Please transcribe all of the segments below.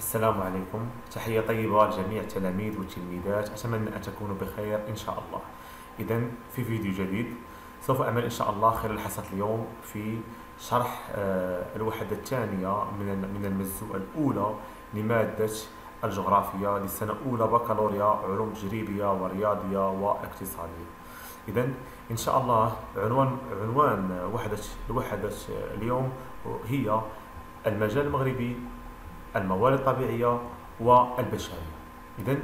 السلام عليكم، تحية طيبة لجميع التلاميذ والتلميذات. أتمنى أن تكونوا بخير إن شاء الله. إذا في فيديو جديد سوف أعمل إن شاء الله خلال حصة اليوم في شرح الوحدة الثانية من المجزوءة الأولى لمادة الجغرافيا للسنة الأولى بكالوريا علوم تجريبية ورياضية واقتصادية. إذا إن شاء الله عنوان الوحدة اليوم هي المجال المغربي، الموارد الطبيعية والبشرية. إذن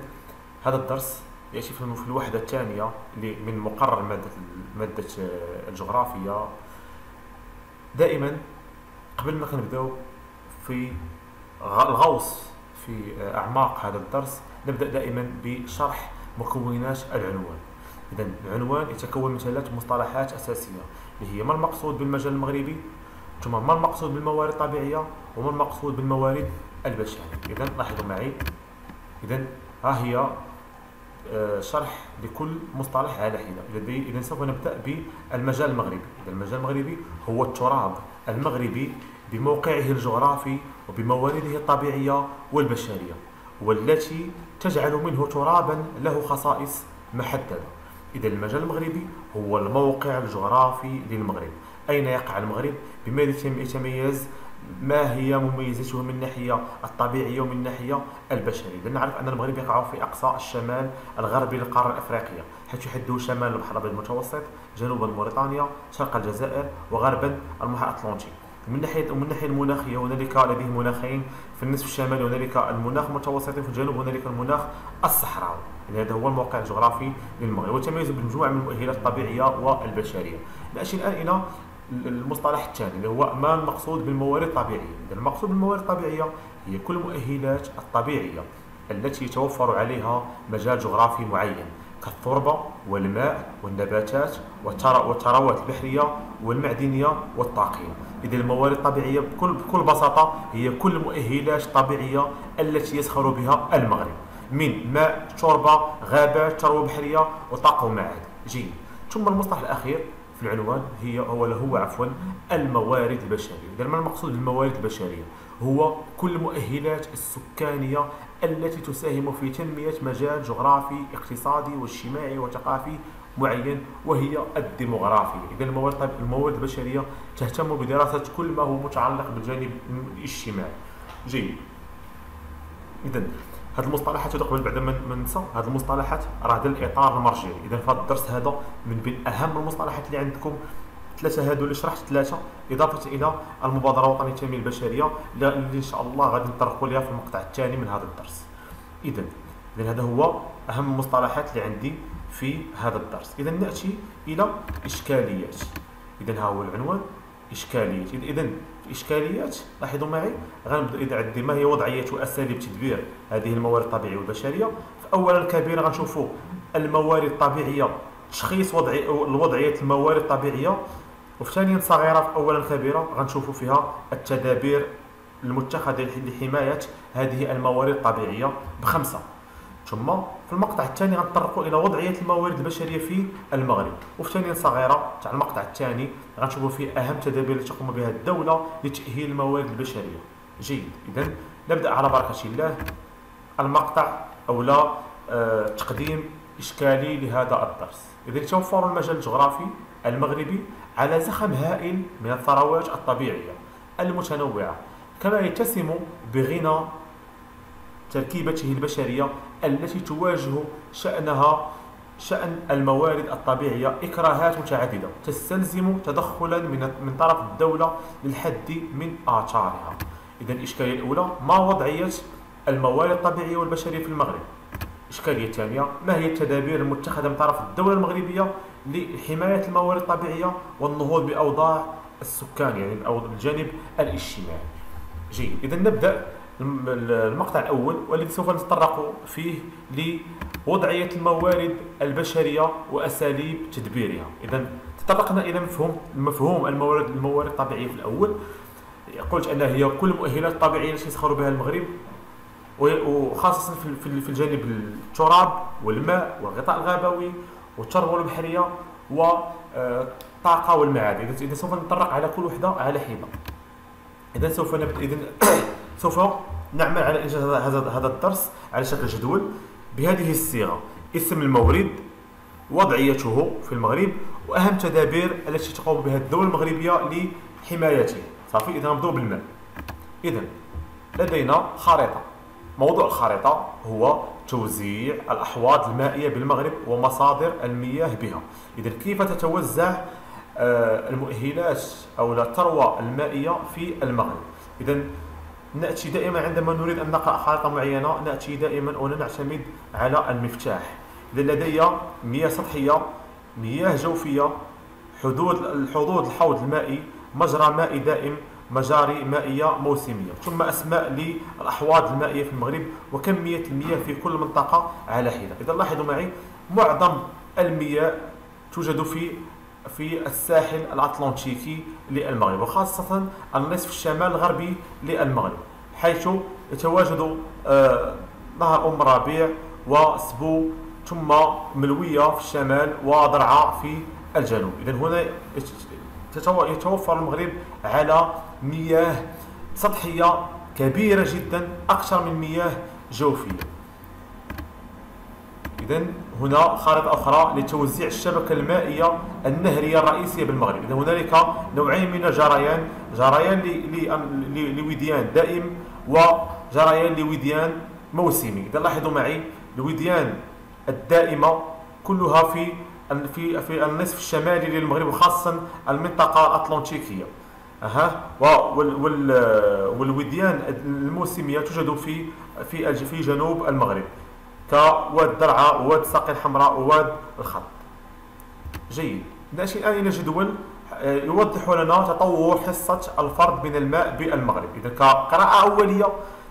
هذا الدرس يأتي في الوحدة الثانية من مقرر مادة الجغرافيا. دائما قبل ما نبداو في الغوص في أعماق هذا الدرس نبدأ دائما بشرح مكونات العنوان. إذن العنوان يتكون من ثلاث مصطلحات أساسية اللي هي ما المقصود بالمجال المغربي، ثم ما المقصود بالموارد الطبيعية، وما المقصود بالموارد البشرية. إذن لاحظوا معي، إذن ها هي شرح لكل مصطلح على حدة. إذن سوف نبدأ بالمجال المغربي. إذن المجال المغربي هو التراب المغربي بموقعه الجغرافي وبموارده الطبيعية والبشرية، والتي تجعل منه ترابا له خصائص محددة. إذن المجال المغربي هو الموقع الجغرافي للمغرب. أين يقع المغرب؟ بماذا يتميز؟ ما هي مميزاته من الناحية الطبيعية ومن الناحية البشرية؟ لأن نعرف أن المغرب يقع في أقصى الشمال الغربي للقارة الأفريقية، حيث يحده شمال البحر الأبيض المتوسط، جنوبا موريتانيا، شرق الجزائر، وغربا المحيط الأطلنطي. من الناحية المناخية هنالك لديه مناخين، في النصف الشمالي هنالك المناخ المتوسطي، في الجنوب هنالك المناخ الصحراوي. هذا هو الموقع الجغرافي للمغرب، ويتميز بمجموعة من المؤهلات الطبيعية والبشرية. نأتي الآن إلى المصطلح الثاني اللي هو ما المقصود بالموارد الطبيعية. المقصود بالموارد الطبيعية هي كل المؤهلات الطبيعية التي يتوفر عليها مجال جغرافي معين، كالتربة والماء والنباتات والثروات البحرية والمعدنية والطاقية. إذا الموارد الطبيعية بكل بساطة هي كل المؤهلات الطبيعية التي يزخر بها المغرب من ماء، تربة، غابات، ثروة بحرية وطاقة ومعادن. جيد. ثم المصطلح الأخير في العنوان هو الموارد البشرية. إذا ما المقصود بالموارد البشرية؟ هو كل المؤهلات السكانية التي تساهم في تنمية مجال جغرافي اقتصادي واجتماعي وثقافي معين، وهي الديموغرافيا. إذا الموارد البشرية تهتم بدراسة كل ما هو متعلق بالجانب الاجتماعي. جيد. إذا هذه المصطلحات قبل بعد ما ننسى، هذه المصطلحات راه هذا الاطار المرجعي. اذا في هذا الدرس هذا من بين اهم المصطلحات اللي عندكم ثلاثه، هادو اللي شرحت ثلاثه، اضافه الى المبادره الوطنيه للتنميه البشريه اللي ان شاء الله غادي نطرقوا لها في المقطع الثاني من هذا الدرس. اذا هذا هو اهم المصطلحات اللي عندي في هذا الدرس. اذا ناتي الى اشكاليات. اذا ها هو العنوان، اشكاليات. اذا الاشكاليات لاحظوا معي غنبدا. اذا عندي ما هي وضعيه واساليب تدبير هذه الموارد الطبيعيه والبشريه، فاولا كبيره غنشوفوا الموارد الطبيعيه، تشخيص الوضعيه الموارد الطبيعيه، وثانيا صغيره اولا كبيره غنشوفوا فيها التدابير المتخذه لحمايه هذه الموارد الطبيعيه بخمسه. ثم في المقطع الثاني غنتطرقوا الى وضعيه الموارد البشريه في المغرب، وفي ثانيه صغيره تاع المقطع الثاني غنشوفوا فيه اهم تدابير التي تقوم بها الدوله لتاهيل الموارد البشريه. جيد. اذا نبدا على بركه الله المقطع اولا تقديم اشكالي لهذا الدرس. اذا يتوفر المجال الجغرافي المغربي على زخم هائل من الثروات الطبيعيه المتنوعه، كما يتسم بغنى تركيبته البشرية التي تواجه شأن الموارد الطبيعية إكراهات متعددة تستلزم تدخلا من طرف الدولة للحد من آثارها. إذا الإشكالية الأولى ما وضعية الموارد الطبيعية والبشرية في المغرب. الإشكالية الثانية ما هي التدابير المتخذة من طرف الدولة المغربية لحماية الموارد الطبيعية والنهوض بأوضاع السكان، يعني الجانب الاجتماعي. جيد. إذا نبدأ المقطع الأول والذي سوف نتطرق فيه لوضعية الموارد البشرية وأساليب تدبيرها. إذا تطرقنا إلى مفهوم الموارد الطبيعية في الأول. قلت أنها هي كل المؤهلات الطبيعية التي يزخر بها المغرب، وخاصة في الجانب التراب والماء والغطاء الغابوي والثروة البحرية والطاقة والمعادن. إذا سوف نتطرق على كل وحدة على حدة. إذا سوف نبدأ. سوف نعمل على إنجاز هذا الدرس على شكل جدول بهذه الصيغة: اسم المورد، وضعيته في المغرب، وأهم تدابير التي تقوم بها الدولة المغربية لحمايته. صافي. إذا نبدأ بالماء. إذا لدينا خارطة. موضوع الخارطة هو توزيع الأحواض المائية بالمغرب ومصادر المياه بها. إذا كيف تتوزع المؤهلات أو الثروة المائية في المغرب. إذا نأتي دائما عندما نريد أن نقرأ خارطة معينة نأتي دائما ونعتمد على المفتاح. إذا لدي مياه سطحية، مياه جوفية، حدود الحوض المائي، مجرى مائي دائم، مجاري مائية موسمية، ثم أسماء للأحواض المائية في المغرب وكمية المياه في كل منطقة على حدة. إذا لاحظوا معي معظم المياه توجد في الساحل الأطلنطيكي للمغرب، وخاصة النصف الشمال الغربي للمغرب، حيث يتواجد نهر ربيع وسبو، ثم ملوية في الشمال وضرعة في الجنوب. إذا هنا يتوفر المغرب على مياه سطحية كبيرة جدا، أكثر من مياه جوفية. إذا هنا خارطة أخرى لتوزيع الشبكة المائية النهرية الرئيسية بالمغرب. إذا هنالك نوعين من الجريان: جريان لوديان دائم وجريان لوديان موسمي. إذا لاحظوا معي الوديان الدائمة كلها في النصف الشمالي للمغرب، وخاصة المنطقة الأطلنطيكية. والوديان الموسمية توجد في جنوب المغرب كواد درعا وواد ساقي الحمراء وواد الخط. جيد. نأتي الآن إلى جدول يوضح لنا تطور حصة الفرد من الماء بالمغرب. إذا كقراءة أولية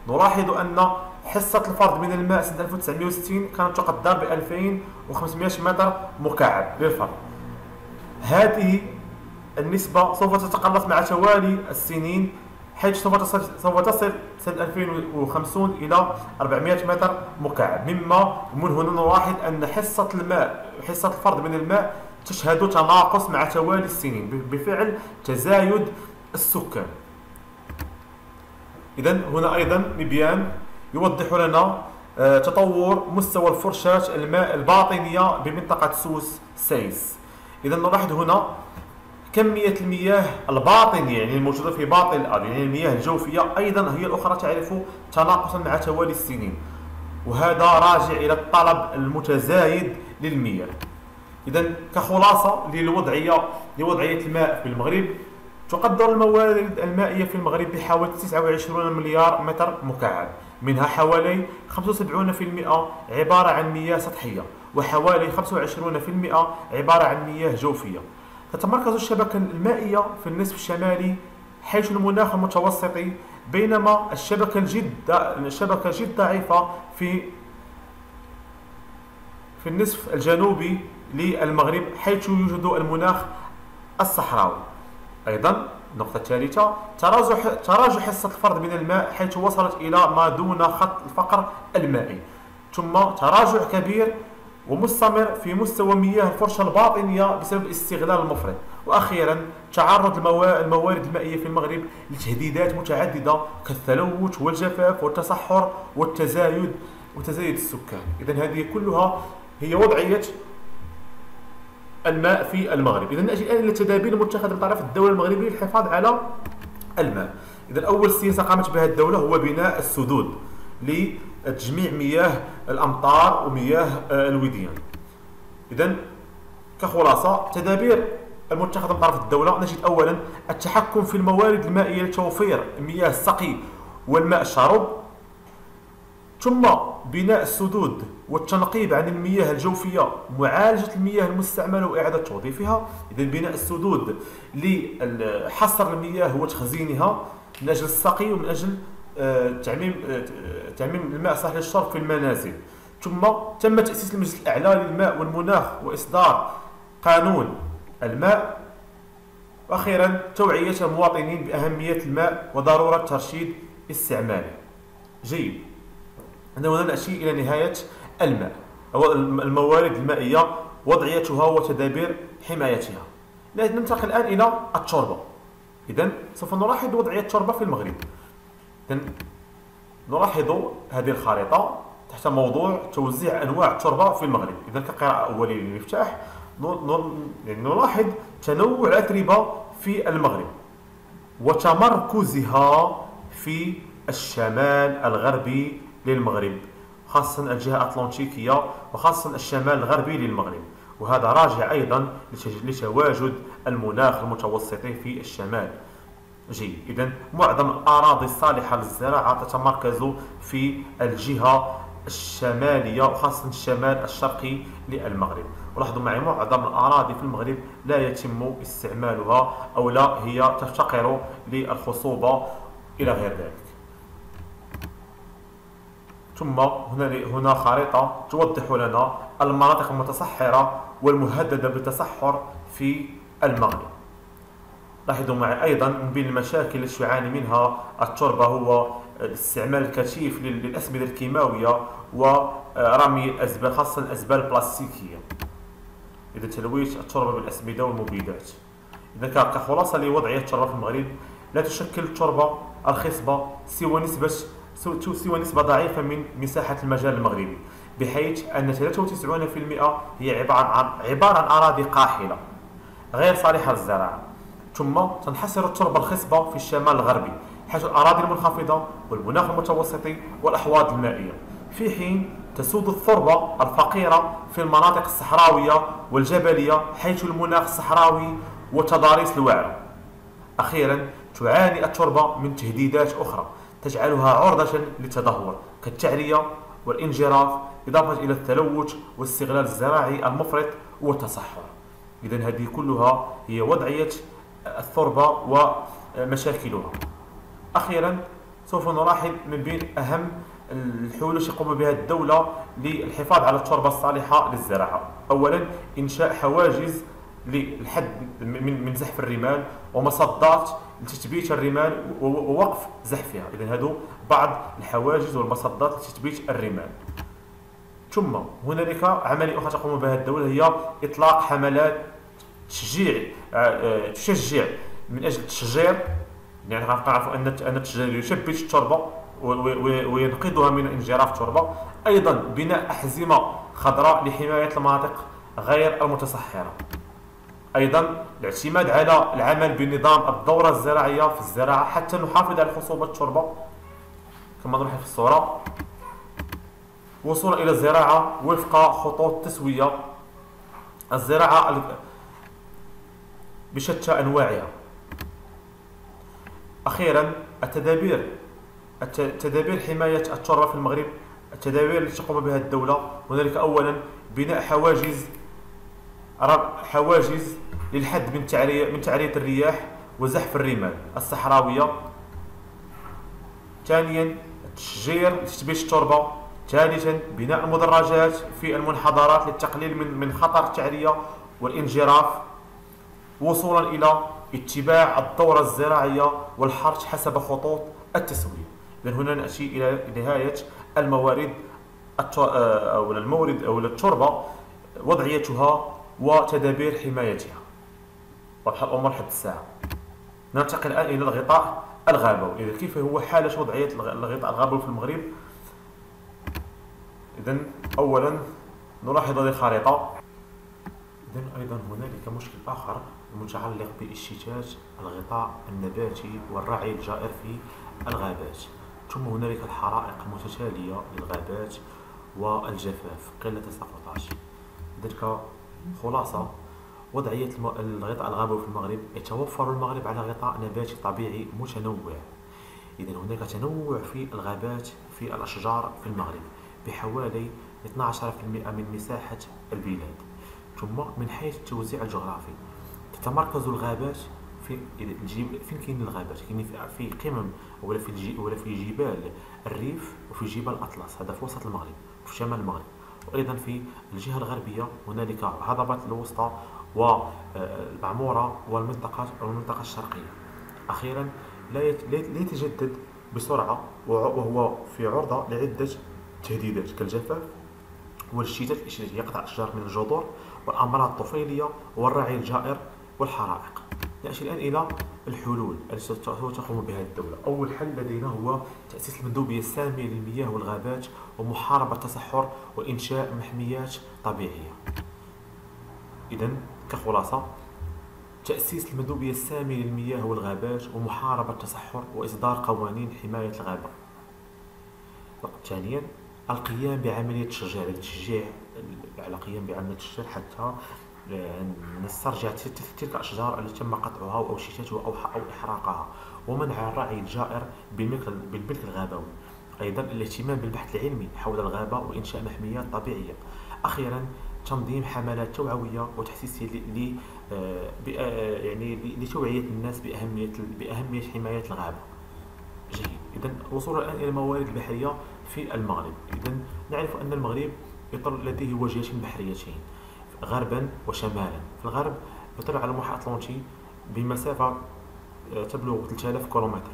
نلاحظ أن حصة الفرد من الماء سنة 1960 كانت تقدر ب 2500 متر مكعب للفرد. هذه النسبة سوف تتقلص مع توالي السنين، حيث سوف تصل سنة 2050 إلى 400 متر مكعب، مما من هنا نلاحظ أن حصة الفرد من الماء تشهد تناقص مع توالي السنين بفعل تزايد السكان. إذا هنا أيضا مبيان يوضح لنا تطور مستوى الفرشات الماء الباطنية بمنطقة سوس سايس. إذا نلاحظ هنا كمية المياه الباطنية، يعني الموجودة في باطن الأرض، يعني المياه الجوفية أيضا هي الأخرى تعرف تناقصا مع توالي السنين، وهذا راجع إلى الطلب المتزايد للمياه. إذا كخلاصة لوضعية الماء في المغرب، تقدر الموارد المائية في المغرب بحوالي 29 مليار متر مكعب، منها حوالي 75% عبارة عن مياه سطحية، وحوالي 25% عبارة عن مياه جوفية. تتمركز الشبكة المائية في النصف الشمالي حيث المناخ المتوسطي، بينما الشبكة جد ضعيفة في النصف الجنوبي للمغرب حيث يوجد المناخ الصحراوي. أيضا النقطة الثالثة تراجع حصة الفرد من الماء حيث وصلت إلى ما دون خط الفقر المائي، ثم تراجع كبير ومستمر في مستوى مياه الفرشة الباطنية بسبب الاستغلال المفرط. وأخيرا تعرض الموارد المائية في المغرب لتهديدات متعددة كالتلوث والجفاف والتصحر والتزايد السكان. إذن هذه كلها هي وضعية الماء في المغرب. إذا نأتي الآن إلى التدابير المتخذة من طرف الدولة المغربية للحفاظ على الماء. إذا أول سياسة قامت بها الدولة هو بناء السدود لتجميع مياه الأمطار ومياه الوديان. إذا كخلاصة تدابير المتخذة من طرف الدولة، نجد أولا التحكم في الموارد المائية لتوفير مياه السقي والماء الشرب، ثم بناء السدود والتنقيب عن المياه الجوفية، معالجة المياه المستعملة وإعادة توظيفها. إذا بناء السدود لحصر المياه وتخزينها من أجل السقي ومن أجل تعميم الماء صالح للشرب في المنازل. ثم تم تأسيس المجلس الأعلى للماء والمناخ وإصدار قانون الماء. وأخيرا توعية المواطنين بأهمية الماء وضرورة ترشيد استعماله. جيد. عندما نأتي إلى نهاية الماء أو الموارد المائية، وضعيتها وتدابير حمايتها. ننتقل الآن إلى التربة. إذن سوف نلاحظ وضعية التربة في المغرب. إذن نلاحظ هذه الخريطة تحت موضوع توزيع أنواع التربة في المغرب. إذا كقراءة أولية للمفتاح نلاحظ تنوع الأتربة في المغرب وتمركزها في الشمال الغربي للمغرب، خاصة الجهة الأطلنطيكية وخاصة الشمال الغربي للمغرب، وهذا راجع أيضا لتواجد المناخ المتوسطي في الشمال. جيد. إذن معظم الأراضي الصالحة للزراعة تتمركز في الجهة الشمالية وخاصة الشمال الشرقي للمغرب. ولاحظوا معي معظم الأراضي في المغرب لا يتم استعمالها أو لا هي تفتقر للخصوبة إلى غير ذلك. ثم هنا خريطة توضح لنا المناطق المتصحرة والمهددة بالتصحر في المغرب. لاحظوا معي أيضا من بين المشاكل التي تعاني منها التربة هو الاستعمال الكثيف للأسمدة الكيماوية ورمي الأزبال، خاصة الأزبال البلاستيكية. إذا تلويث التربة بالأسمدة والمبيدات. إذا كخلاصة لوضعية التربة في المغرب، لا تشكل التربة الخصبة سوى نسبة ضعيفة من مساحة المجال المغربي، بحيث أن 93% هي عبارة عن أراضي قاحلة غير صالحة للزراعة. ثم تنحصر التربة الخصبة في الشمال الغربي، حيث الأراضي المنخفضة والمناخ المتوسطي والأحواض المائية، في حين تسود التربة الفقيرة في المناطق الصحراوية والجبلية، حيث المناخ الصحراوي وتضاريس الوعرة. أخيرا تعاني التربة من تهديدات أخرى تجعلها عرضة للتدهور كالتعرية والانجراف، إضافة إلى التلوث والاستغلال الزراعي المفرط والتصحر. إذن هذه كلها هي وضعية التربة ومشاكلها. أخيرا سوف نلاحظ من بين أهم الحلول التي تقوم بها الدولة للحفاظ على التربة الصالحة للزراعة. أولا إنشاء حواجز للحد من زحف الرمال ومصدات لتثبيت الرمال ووقف زحفها. إذن هذو بعض الحواجز والمصدات لتثبيت الرمال. ثم هنالك عملية أخرى تقوم بها الدولة هي إطلاق حملات تشجيع من أجل التشجير، يعني نعرفوا أن التشجير يثبت التربة وينقذها من انجراف التربة. أيضا بناء أحزمة خضراء لحماية المناطق غير المتصحرة. أيضا الاعتماد على العمل بنظام الدورة الزراعية في الزراعة حتى نحافظ على خصوبة التربة كما نلاحظ في الصورة. وصولا إلى الزراعة وفق خطوط تسوية الزراعة بشتى أنواعها. أخيرا تدابير حماية التربة في المغرب. التدابير التي تقوم بها الدولة هنالك أولا بناء حواجز للحد من تعرية الرياح وزحف الرمال الصحراوية. ثانيا التشجير لتثبيت التربة. ثالثا بناء المدرجات في المنحدرات للتقليل من خطر التعرية والانجراف، وصولا إلى اتباع الدورة الزراعية والحرث حسب خطوط التسوية. إذن هنا نأتي إلى نهاية الموارد أو التربة، وضعيتها وتدابير حمايتها. واضحة الأمور حتى الساعة. ننتقل الآن إلى الغطاء الغابوي. إذا كيف هو حالة وضعية الغطاء الغابوي في المغرب؟ إذن أولا نلاحظ هذه الخريطة. إذن أيضا هنالك مشكل آخر متعلق باشتتات الغطاء النباتي والرعي الجائر في الغابات. ثم هنالك الحرائق المتتالية للغابات والجفاف قلة السقوطات. إذن خلاصة وضعية الغطاء الغابوي في المغرب، يتوفر المغرب على غطاء نباتي طبيعي متنوع. إذن هناك تنوع في الغابات في الأشجار في المغرب بحوالي 12% من مساحة البلاد. ثم من حيث التوزيع الجغرافي تتمركز الغابات فين كاين الغابات؟ كاين في قمم ولا في جبال الريف وفي جبال الأطلس، هذا في وسط المغرب وفي شمال المغرب. وأيضا في الجهة الغربية هنالك هضبة الوسطى والمعمورة والمنطقة الشرقية. أخيرا لا يتجدد بسرعة وهو في عرضة لعدة تهديدات كالجفاف والشتات التي يقطع الأشجار من الجذور والأمراض الطفيلية والرعي الجائر والحرائق. نأتي الآن إلى الحلول التي تقوم بها الدولة. أول حل لدينا هو تأسيس المندوبية السامية للمياه والغابات ومحاربة التصحر وإنشاء محميات طبيعية. إذا كخلاصة، تأسيس المندوبية السامية للمياه والغابات ومحاربة التصحر وإصدار قوانين حماية الغابة. ثانيا، القيام بعملية تشجيع على قيام بعملية تشجيع حتى نسترجع تلك الأشجار التي تم قطعها أو شتاتها أو إحراقها، ومنع الرعي الجائر بالملك الغابوي. أيضا الاهتمام بالبحث العلمي حول الغابة وإنشاء محميات طبيعية. أخيرا، تنظيم حملات توعوية وتحسيسية يعني لتوعية الناس بأهمية حماية الغابة. جيد. إذا الوصول الآن إلى الموارد البحرية في المغرب. إذا نعرف أن المغرب لديه وجهتين بحريتين، غربا وشمالا. في الغرب يطل على المحيط الأطلنطي بمسافة تبلغ 3000 كيلومتر،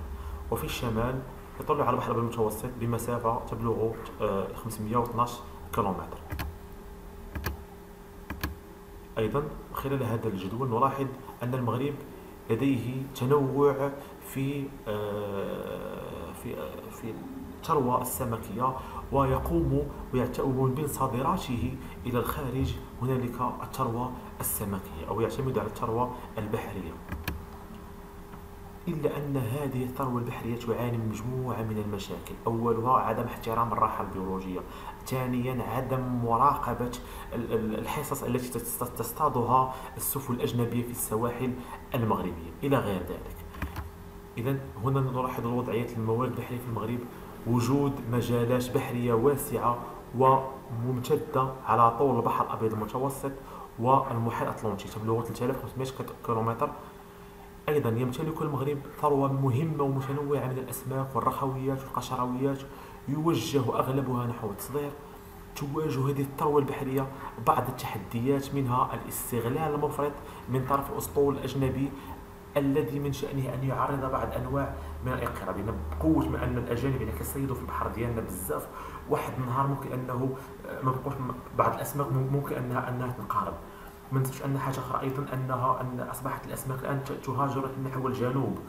وفي الشمال يطل على البحر المتوسط بمسافة تبلغ 512 كيلومتر. أيضا خلال هذا الجدول نلاحظ أن المغرب لديه تنوع في الثروة السمكية، ومن بين صادراته إلى الخارج هنالك الثروة السمكية، أو يعتمد على الثروة البحرية. إلا أن هذه الثروة البحرية تعاني من مجموعة من المشاكل. أولها عدم احترام الراحة البيولوجية. ثانيا، عدم مراقبة الحصص التي تصطادها السفن الأجنبية في السواحل المغربية إلى غير ذلك. إذا هنا نلاحظ وضعية الموارد البحرية في المغرب: وجود مجالات بحرية واسعة وممتدة على طول البحر الأبيض المتوسط والمحيط الأطلنطي تبلغ 3500 كيلومتر. أيضا يمتلك المغرب ثروة مهمة ومتنوعة من الأسماك والرخويات والقشرويات يوجه أغلبها نحو التصدير. تواجه هذه الثروة البحرية بعض التحديات، منها الاستغلال المفرط من طرف الأسطول الأجنبي الذي من شأنه أن يعرض بعض أنواع من الانقراض. يعني بقوة ما أن الأجانب يعني كيصيدوا في البحر ديالنا بزاف، واحد النهار ممكن أنه ما بقوش بعض الأسماك ممكن أنها تنقرض. ما ننسوش أن حاجة أخرى أيضا أن أصبحت الأسماك الآن تهاجر نحو الجنوب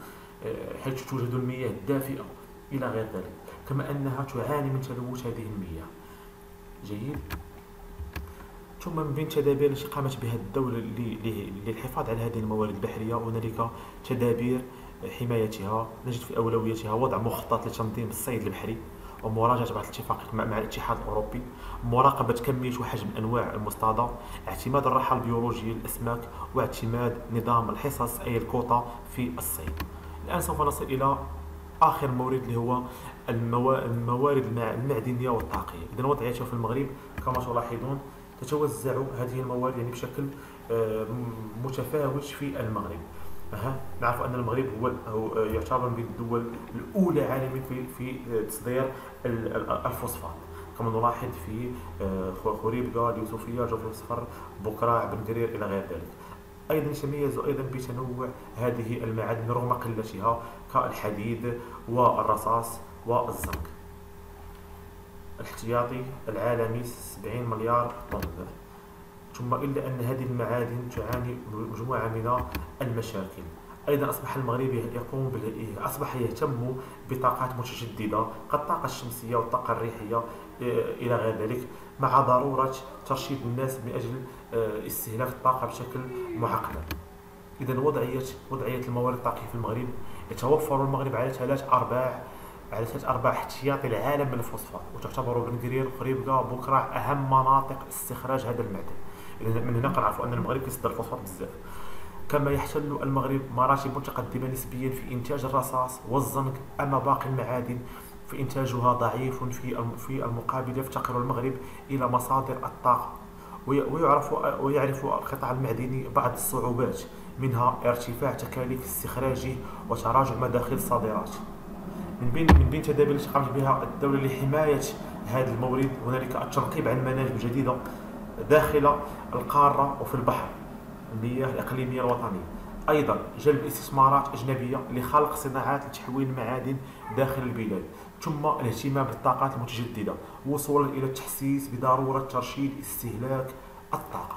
حيث توجد المياه الدافئة إلى غير ذلك، كما أنها تعاني من تلوث هذه المياه. جيد. ثم من بين التدابير التي قامت بها الدولة للحفاظ على هذه الموارد البحرية هنالك تدابير حمايتها. نجد في أولوياتها وضع مخطط لتنظيم الصيد البحري ومراجعة بعض الاتفاقات مع الاتحاد الأوروبي، مراقبة كمية وحجم الأنواع المصطادة، اعتماد الراحة البيولوجية للأسماك، واعتماد نظام الحصص أي الكوطة في الصيد. الآن سوف نصل إلى آخر مورد اللي هو الموارد المعدنية والطاقية. إذا وضعيتها في المغرب كما تلاحظون تتوزع هذه الموارد يعني بشكل متفاوت في المغرب. نعرف أن المغرب هو يعتبر من الدول الأولى عالميا في تصدير الفوسفات، كما نلاحظ في خريبكة، اليوسفية، جوف الصفر، بكراع، بن قرير إلى غير ذلك. أيضا يتميز أيضا بتنوع هذه المعادن رغم قلتها كالحديد والرصاص والزنك. الاحتياطي العالمي 70 مليار طن. ثم إلا أن هذه المعادن تعاني مجموعة من المشاكل. أيضا أصبح المغرب أصبح يهتم بطاقات متجددة كالطاقة الشمسية والطاقة الريحية إلى غير ذلك، مع ضرورة ترشيد الناس من أجل استهلاك الطاقة بشكل معقد. إذا وضعية الموارد الطاقية في المغرب: يتوفر المغرب على ثلاث أرباع احتياطي العالم من الفوسفات، وتعتبر بن قرير، خريبكة، بكراع أهم مناطق استخراج هذا المعدن. إذا من هنا كنعرفوا أن المغرب كيصدر الفوسفات بزاف. كما يحتل المغرب مراتب متقدمة نسبيا في إنتاج الرصاص والزنك، أما باقي المعادن في إنتاجها ضعيف. في المقابل يفتقر المغرب إلى مصادر الطاقة، ويعرف القطاع المعدني بعض الصعوبات، منها ارتفاع تكاليف استخراجه وتراجع مداخل الصادرات. من بين التدابير التي قامت بها الدولة لحماية هذا المورد هنالك التنقيب عن مناجم جديدة داخل القارة وفي البحر، المياه الإقليمية الوطنية. أيضا جلب استثمارات أجنبية لخلق صناعات لتحويل المعادن داخل البلاد. ثم الاهتمام بالطاقات المتجددة وصولا إلى التحسيس بضرورة ترشيد استهلاك الطاقة.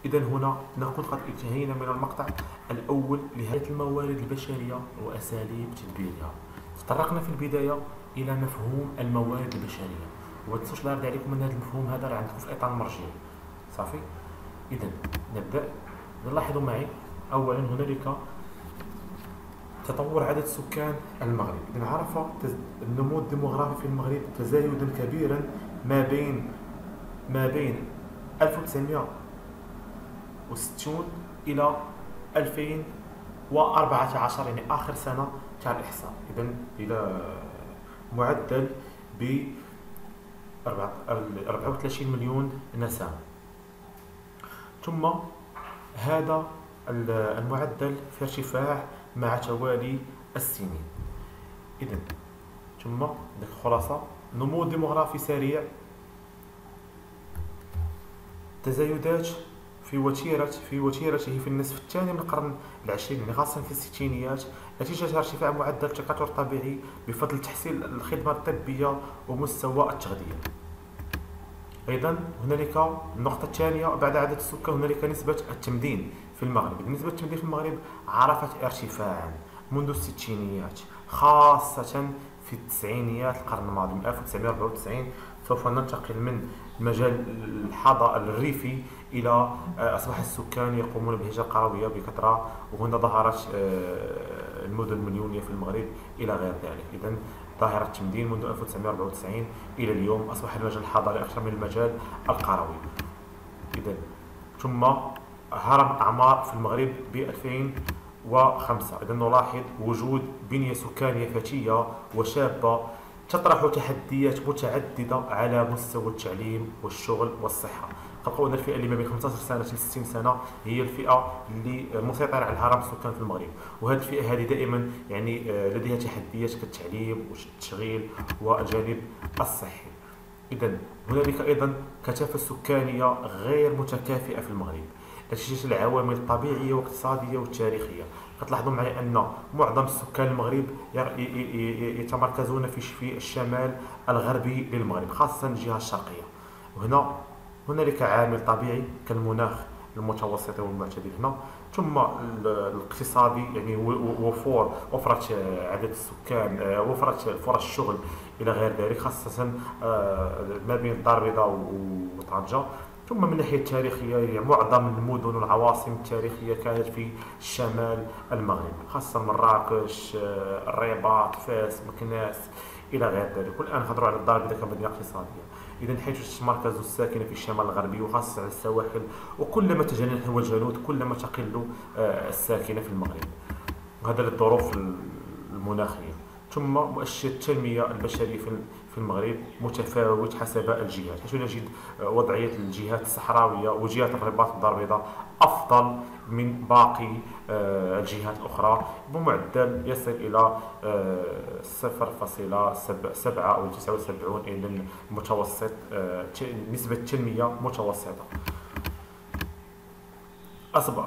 إذا هنا نكون قد انتهينا من المقطع الأول لهذه الموارد البشرية وأساليب تدبيرها. تطرقنا في البداية إلى مفهوم الموارد البشرية، وما تنسوش لا يرضي عليكم أن هذا المفهوم هذا راه عندكم في الإطار المرجعي. صافي. إذا نبدأ. نلاحظوا معي أولا هنالك تطور عدد سكان المغرب. إذا عرف النمو الديموغرافي في المغرب تزايدا كبيرا ما بين 1960 إلى 2014، يعني آخر سنة تاع الإحصاء. إذا إلى معدل ب 34 مليون نسمة. ثم هذا المعدل في ارتفاع مع توالي السنين. إذا ثم الخلاصة نمو ديموغرافي سريع، تزايدات في وتيرته في النصف الثاني من القرن العشرين، يعني خاصة في الستينيات، نتيجة ارتفاع معدل التكاثر الطبيعي بفضل تحسين الخدمة الطبية ومستوى التغذية. أيضا هنالك النقطة الثانية بعد عدد السكان، هنالك نسبة التمدين في المغرب. نسبة التمدين في المغرب عرفت ارتفاعا منذ الستينيات، خاصة في التسعينيات القرن الماضي. من 1994 سوف ننتقل من مجال الحضارة الريفي إلى أصبح السكان يقومون بالهجرة القروية بكثرة، وهنا ظهرت المدن المليونية في المغرب إلى غير ذلك. إذن ظاهرة التمدين منذ 1994 إلى اليوم أصبح المجال الحضاري أكثر من المجال القروي. إذن ثم هرم أعمار في المغرب ب 2005. إذن نلاحظ وجود بنية سكانية فتية وشابة تطرح تحديات متعددة على مستوى التعليم والشغل والصحة. تلقوا أن الفئة اللي ما بين 15 سنة ل 60 سنة هي الفئة اللي مسيطرة على الهرم السكان في المغرب، وهذه الفئة هذه دائما يعني لديها تحديات كالتعليم والتشغيل والجانب الصحي. إذا هنالك أيضا كثافة سكانية غير متكافئة في المغرب نتيجة العوامل الطبيعية والاقتصادية والتاريخية. تلاحظوا معي أن معظم سكان المغرب يتمركزون في الشمال الغربي للمغرب، خاصة الجهة الشرقية. وهنا هنالك عامل طبيعي كالمناخ المتوسط والمعتدل هنا، ثم الاقتصادي، يعني وفرة عدد السكان، وفرة فرص الشغل إلى غير ذلك، خاصة ما بين الدار البيضاء وطنجة. ثم من الناحية التاريخية يعني معظم المدن والعواصم التاريخية كانت في شمال المغرب، خاصة مراكش، الرباط، فاس، مكناس إلى غير ذلك. والآن نهضروا على الدار البيضاء كمدينة اقتصادية. إذا حيث تتمركز الساكنة في الشمال الغربي وخاصة على السواحل، وكلما تجهنا نحو الجنوب كلما تقل الساكنة في المغرب، وهذا للظروف المناخية. ثم مؤشر التنمية البشرية في المغرب متفاوت حسب الجهات، حيث نجد وضعية الجهات الصحراوية وجهات الرباط والدار البيضاء أفضل من باقي الجهات الأخرى بمعدل يصل إلى 0.7 أو 79 إلى المتوسط، نسبة تنمية متوسطة.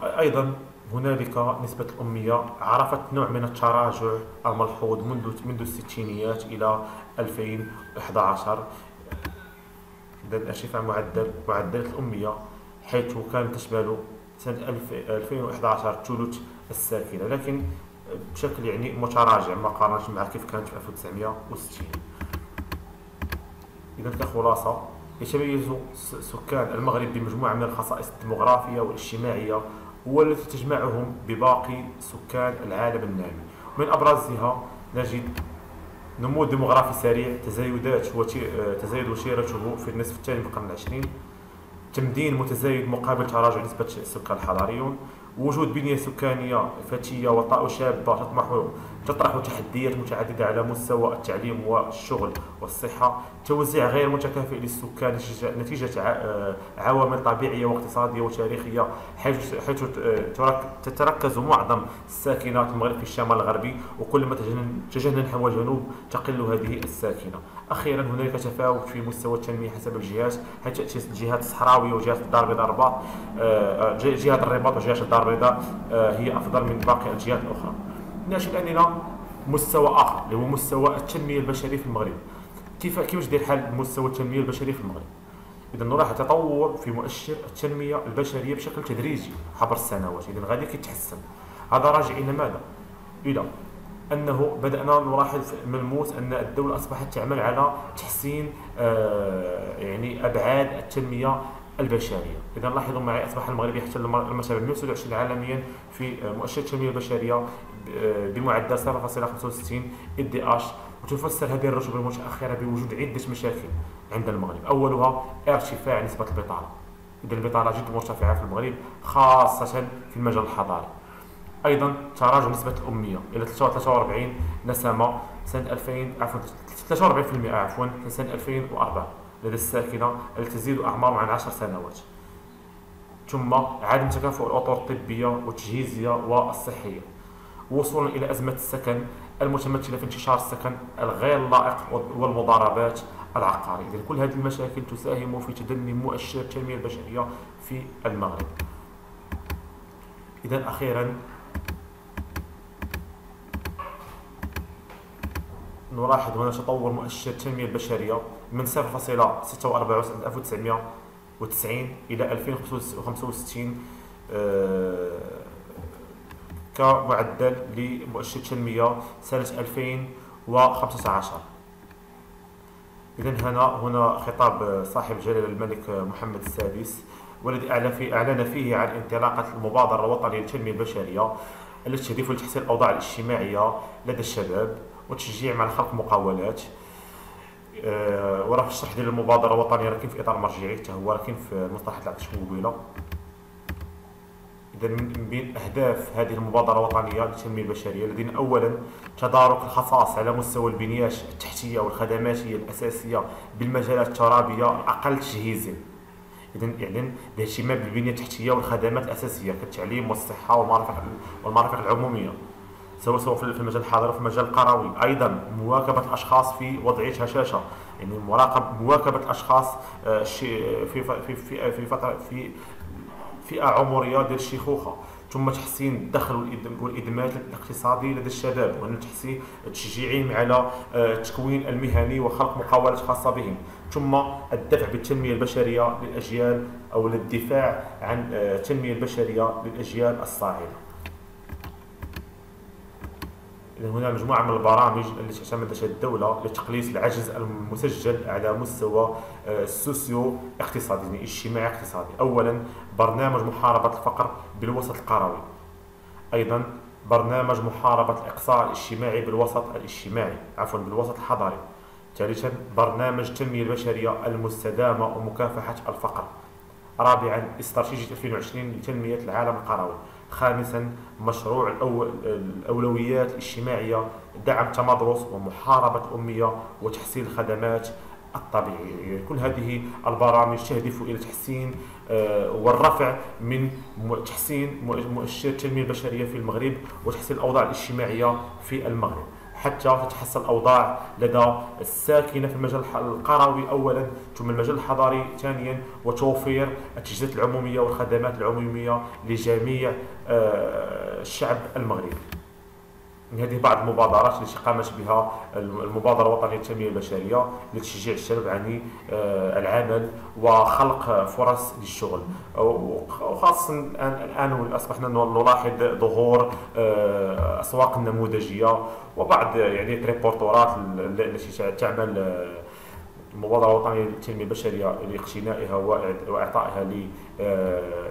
أيضا هنالك نسبة الأمية عرفت نوع من التراجع الملحوظ منذ الستينيات إلى 2011. إذا ارتفاع معدلات الأمية، حيث كانت تشمل سنة 2011 ثلث الساكنة، لكن بشكل يعني متراجع مقارنة مع كيف كانت في 1960. إذا كخلاصة يتميز سكان المغرب بمجموعة من الخصائص الديموغرافية والاجتماعية والتي تجمعهم بباقي سكان العالم النامي. من أبرزها نجد نمو ديموغرافي سريع، تزايد وتيرته في النصف الثاني من القرن العشرين، تمدين متزايد مقابل تراجع نسبة السكان الحضاريون، وجود بنية سكانية فتية وشابة تطرح تحديات متعددة على مستوى التعليم والشغل والصحة، توزيع غير متكافئ للسكان نتيجة عوامل طبيعية واقتصادية وتاريخية، حيث تتركز معظم الساكنة المغرب في الشمال الغربي، وكلما اتجهنا نحو الجنوب تقل هذه الساكنة. أخيرا هنالك تفاوت في مستوى التنمية حسب الجهات، حيث تأتي الجهات الصحراوية وجهات الدار البيضاء الرباط، جهة الرباط وجهة الدار البيضاء هي أفضل من باقي الجهات الأخرى. نأتي الآن إلى مستوى آخر اللي هو مستوى التنمية البشرية في المغرب. كيفاش داير حال مستوى التنمية البشرية في المغرب؟ إذا نلاحظ تطور في مؤشر التنمية البشرية بشكل تدريجي عبر السنوات، إذا غادي كيتحسن. هذا راجع إلى ماذا؟ إلى أنه بدأنا نلاحظ ملموس أن الدولة أصبحت تعمل على تحسين يعني أبعاد التنمية البشرية. إذا لاحظوا معي، أصبح المغرب يحتل المرتبة 127 عالميا في مؤشر التنمية البشرية بمعدل 0.65 IDH، وتفسر هذه الرتبة المتأخرة بوجود عدة مشاكل عند المغرب، أولها ارتفاع نسبة البطالة. إذا البطالة جد مرتفعة في المغرب خاصة في المجال الحضاري. أيضا تراجع نسبة الأمية إلى 43 نسمة سنة 2000 عفوا 43% عفوا سنة 2004 لدى الساكنة التي تزيد أعمارهم عن 10 سنوات. ثم عدم تكافؤ الأطر الطبية والتجهيزية والصحية، وصولا إلى أزمة السكن المتمثلة في انتشار السكن الغير لائق والمضاربات العقارية. إذن كل هذه المشاكل تساهم في تدني مؤشر التنمية البشرية في المغرب. إذن أخيرا نلاحظ هنا تطور مؤشر التنمية البشرية من 0.46 سنة 1990 إلى 2065 كمعدل لمؤشر التنمية سنة 2015. إذن هنا خطاب صاحب جلالة الملك محمد السادس، والذي أعلن فيه عن انطلاقة المبادرة الوطنية للتنمية البشرية التي تهدف لتحسين الأوضاع الاجتماعية لدى الشباب وتشجيع على خلق مقاولات. وراه في الشرح ديال المبادرة الوطنية راه كاين في إطار مرجعي حتى هو، راه كاين في المصطلحات اللي عطيتكم قبيله. إذا من بين أهداف هذه المبادرة الوطنية للتنمية البشرية لدينا أولا تدارك الخصائص على مستوى البنيات التحتية والخدماتية الأساسية بالمجالات الترابية الأقل تجهيزا. إذا الاهتمام بالبنية التحتية والخدمات الأساسية كالتعليم والصحة والمرافق العمومية، سواء في المجال الحضري وفي المجال القروي. أيضا مواكبة الأشخاص في وضعية هشاشة، يعني مواكبة الأشخاص في فترة في فئة عمرية ديال الشيخوخة. ثم تحسين الدخل والإدماج الاقتصادي لدى الشباب، وأن تشجيعهم على التكوين المهني وخلق مقاولات خاصة بهم. ثم الدفع بالتنمية البشرية للأجيال أو للدفاع عن التنمية البشرية للأجيال الصاعدة. هنا مجموعة من البرامج التي تعتمدها الدولة لتقليص العجز المسجل على مستوى السوسيو اقتصادي، يعني اجتماعي اقتصادي. أولا برنامج محاربة الفقر بالوسط القروي، أيضا برنامج محاربة الإقصاء الاجتماعي بالوسط بالوسط الحضري. ثالثا برنامج التنمية البشرية المستدامة ومكافحة الفقر. رابعا استراتيجية 2020 لتنمية العالم القروي. خامسا مشروع الأولويات الاجتماعية، دعم التمدرس ومحاربة الأمية وتحسين الخدمات الطبيعية. كل هذه البرامج تهدف إلى تحسين والرفع من تحسين مؤشر التنمية البشرية في المغرب وتحسين الأوضاع الاجتماعية في المغرب، حتى تتحسن الأوضاع لدى الساكنة في المجال القروي أولا، ثم المجال الحضاري ثانيا، وتوفير التجهيزات العمومية والخدمات العمومية لجميع الشعب المغربي. هذه بعض المبادرات التي قامت بها المبادرة الوطنية للتنمية البشرية لتشجيع الشباب عن العمل وخلق فرص للشغل، وخاصة الآن أصبحنا نلاحظ ظهور أسواق النموذجية وبعض يعني ريبورتورات التي تعمل المبادرة الوطنية للتنمية البشرية لاقتنائها وإعطائها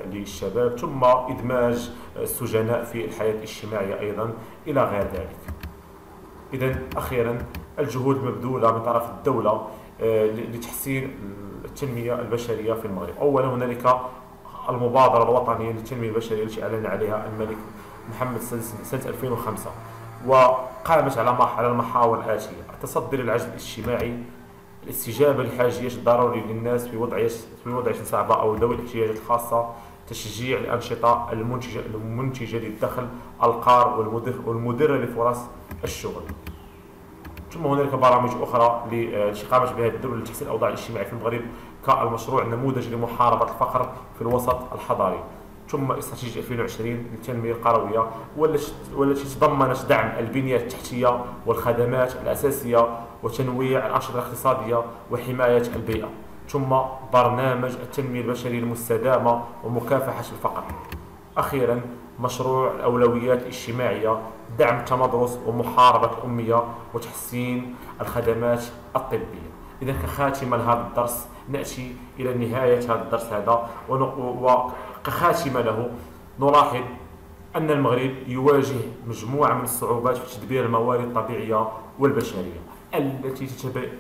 للشباب، ثم إدماج السجناء في الحياة الاجتماعية أيضا إلى غير ذلك. إذن أخيرا الجهود المبذولة من طرف الدولة لتحسين التنمية البشرية في المغرب. أولا هنالك المبادرة الوطنية للتنمية البشرية التي أعلن عليها الملك محمد سنة 2005، وقامت على المحاور الآتية: التصدي للعجز الاجتماعي، الاستجابة لحاجيات الضروري للناس في وضعية صعبة أو ذوي الاحتياجات الخاصة، تشجيع الأنشطة المنتجة للدخل، القار والمدرة لفرص الشغل. ثم هنالك برامج أخرى التي قامت بها الدولة لتحسين الأوضاع الاجتماعية في المغرب، كالمشروع النموذجي لمحاربة الفقر في الوسط الحضري، ثم استراتيجية 2020 للتنمية القروية والتي تضمنت دعم البنية التحتية والخدمات الأساسية وتنويع الأنشطة الاقتصادية وحماية البيئة، ثم برنامج التنمية البشرية المستدامة ومكافحة الفقر. أخيرا، مشروع الأولويات الاجتماعية، دعم التمدرس ومحاربة الأمية وتحسين الخدمات الطبية. إذا كخاتمة لهذا الدرس نأتي إلى نهاية هذا الدرس هذا، وكخاتمة له نلاحظ أن المغرب يواجه مجموعة من الصعوبات في تدبير الموارد الطبيعية والبشرية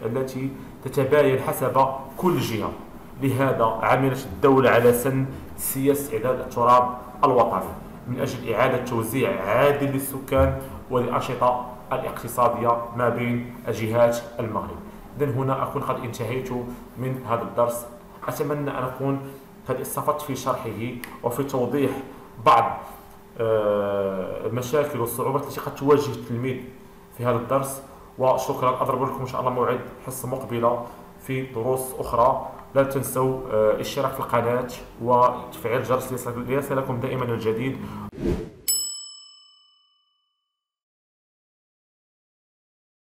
التي تتباين حسب كل جهة. لهذا عملت الدولة على سن سياسة إعداد التراب الوطني من أجل إعادة توزيع عادل للسكان والأنشطة الاقتصادية ما بين الجهات المغرب. إذن هنا أكون قد انتهيت من هذا الدرس. أتمنى أن أكون قد استفدت في شرحه وفي توضيح بعض المشاكل والصعوبات التي قد تواجه التلميذ في هذا الدرس. وشكرا، أضرب لكم إن شاء الله موعد حصة مقبلة في دروس أخرى. لا تنسوا الاشتراك في القناة وتفعيل الجرس ليصلكم دائما الجديد.